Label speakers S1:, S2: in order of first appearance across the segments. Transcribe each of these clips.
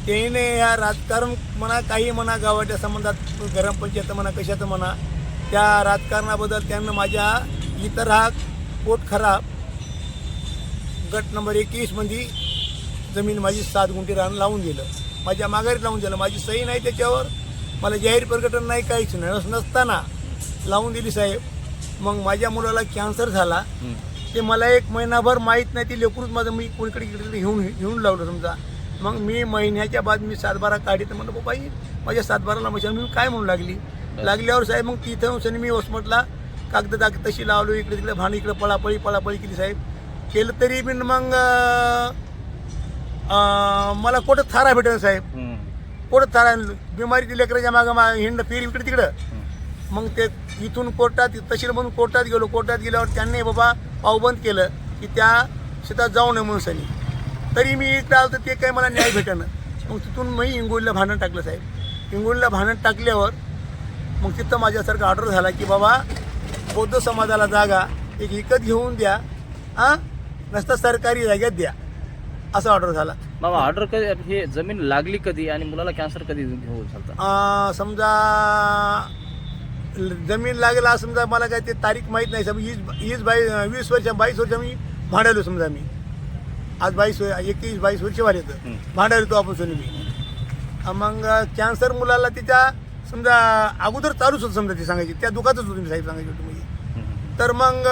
S1: त्याने या राजकारण म्हणा काही म्हणा गावाच्या संबंधात ग्रामपंचायत म्हणा कशाचं म्हणा त्या राजकारणाबद्दल त्यांना माझ्या इतर हा पोट खराब गट नंबर 21 मध्ये जमीन माझी 7 गुंठे रान लावून दिलं, माझ्या माघारीत लावून दिलं, माझी सही नाही त्याच्यावर, मला जाहीर प्रकटन नाही, काहीच नाही नसताना लावून दिली साहेब. मग माझ्या मुलाला कॅन्सर झाला, ते मला 1 महिनाभर माहीत नाही, ते लेकरूच माझं मी कोणीकडे इकडे घेऊन लावलं समजा. मग मी महिन्याच्या बाद मी 7-12 काढी तर म्हणलं बाई माझ्या 7-12ला मशान मी काय म्हणून लागल्यावर साहेब मग तिथं मी वसमतला कागद तशी लावलो, इकडे तिकडे भांडी इकडे पळापळी केली साहेब. केलं तरी मी मग मला कुठं थारा भेटेल साहेब, कुठं थारा बिमारी लेकराच्या मागं हिंड फिर इकडे तिकडं. मग ते इथून कोर्टात तहसील म्हणून कोर्टात गेलो, कोर्टात गेल्यावर त्यांनी बाबा पावबंद केलं की त्या शेतात जाऊ नये म्हणून सनी. तरी मी इकडं आलो तर ते काही मला न्याय भेटेना. मग तिथून मी हिंगोलीला भांडण टाकलं साहेब. हिंगोलीला भांडण टाकल्यावर मग तिथं माझ्यासारखा ऑर्डर झाला की बाबा बौद्ध समाजाला जागा एक विकत घेऊन द्या, नसता सरकारी जागेत द्या, असा ऑर्डर झाला.
S2: बाबा ऑर्डर कधी, हे जमीन लागली कधी आणि मुलाला कॅन्सर कधी होऊ झाला?
S1: समजा जमीन लागेल समजा मला काय ते तारीख माहीत नाही समजा 20 वर्ष मी भांडायलो समजा. मी आज 21-22 वर्ष वाले तर भांडायलो तो आपण सोनी मी. मग कॅन्सर मुलाला तिच्या समजा अगोदर चालूच होतं समजा, ती सांगायची त्या दुखातच होती मी साहेब सांगायची होती म्हणजे. तर मग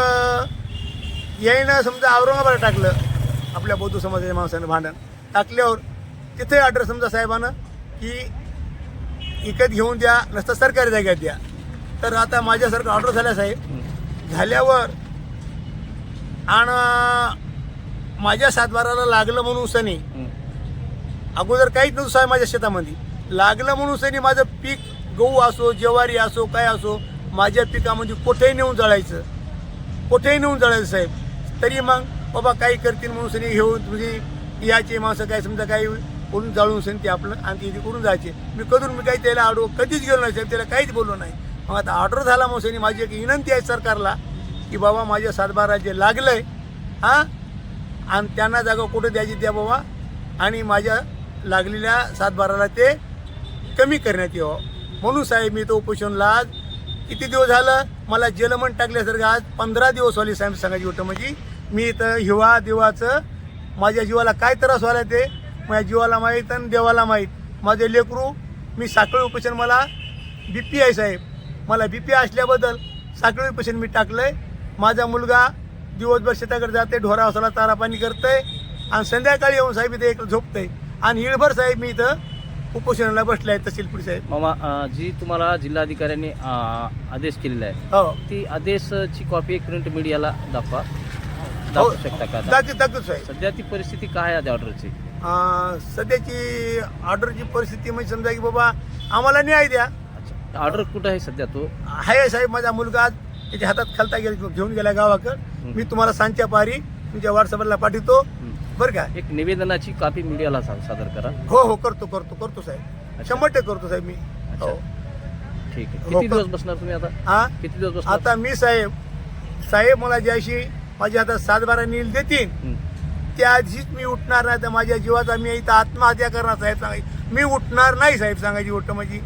S1: यायनं समजा औरंगाबाद टाकलं आपल्या बौद्ध समाजाच्या माणसानं भांडण टाकल्यावर तिथे ऑर्डर समजा साहेबानं की विकत घेऊन द्या, नसतं सरकारी जागेत द्या. तर आता माझ्यासारखं ऑर्डर झाल्या साहेब झाल्यावर आणि माझ्या 7-12ला लागलं म्हणून सनी अगोदर काहीच नव्हतं साहेब माझ्या शेतामध्ये. लागलं म्हणून सनी माझं पीक गहू असो ज्वारी असो काय असो माझ्या पिकामध्ये कुठेही नेऊन जळायचं साहेब. तरी मग बाबा काही करतील म्हणून सनी घेऊन तुझी याचे माणसं काय समजा काही करून जाळून सनी ते आपलं आणि ते करून जायचे. मी काही त्याला आडो कधीच गेलो नाही साहेब, त्याला काहीच बोललो नाही. मग आता ऑर्डर झाला म्हणून सनी माझी एक विनंती आहे सरकारला की बाबा माझ्या 7-12 जे लागलंय आणि त्यांना जागा कुठं द्यायची द्या बाबा, आणि माझ्या लागलेल्या 7-12ला ते कमी करण्यात यावं म्हणून साहेब मी तो उपोषणला आज किती दिवस झालं मला जेलमन टाकल्यासारखं आज 15 दिवस वाली साहेब सांगायची होतं. म्हणजे मी इथं हिवा देवाचं माझ्या जीवाला काय त्रास व्हायला ते माझ्या जीवाला माहीत आणि देवाला माहीत. माझे लेकरू मी साखळी उपोषण मला BP आहे साहेब, मला BP असल्याबद्दल साखळी उपोषण मी टाकलंय. माझा मुलगा दिवसभर शेताकडे जाते, ढोरावसाला चारा पाणी करतंय आणि संध्याकाळी येऊन साहेब इथे एक झोपतंय आणि हिळभर साहेब मी इथं उपोषणाला बसले आहे तहसीलपूर साहेब.
S2: मामा जी तुम्हाला जिल्हाधिकाऱ्यांनी आदेश केलेला आहे
S1: हो
S2: ती आदेशची कॉपी प्रिंट मीडियाला दाखवू शकता का?
S1: दाखवतो साहेब.
S2: सध्या ती परिस्थिती काय आहे ऑर्डरची?
S1: सध्याची ऑर्डरची परिस्थिती म्हणजे समजा की बाबा आम्हाला न्याय द्या.
S2: ऑर्डर कुठं आहे सध्या? तो
S1: आहे साहेब माझा मुलगा त्याच्या हातात खालता घेऊन गेला गावाकडं. मी तुम्हाला सांच्या पारी तुमच्या व्हॉट्सअपला पाठवतो बरं का.
S2: एक निवेदनाची कॉपी मीडियाला सादर करा.
S1: हो करतो साहेब, 100% करतो साहेब मी. हो
S2: ठीक आहे. किती दिवस बसणार तुम्ही आता? किती दिवस बसणार
S1: आता मी साहेब मला ज्याशी माझ्या हातात 7-12 नील देतील त्या दिवशीच मी उठणार नाही तर माझ्या जीवाचा मी इथं आत्महत्या करणार साहेब सांगायची. मी उठणार नाही साहेब सांगायची गोष्ट माझी.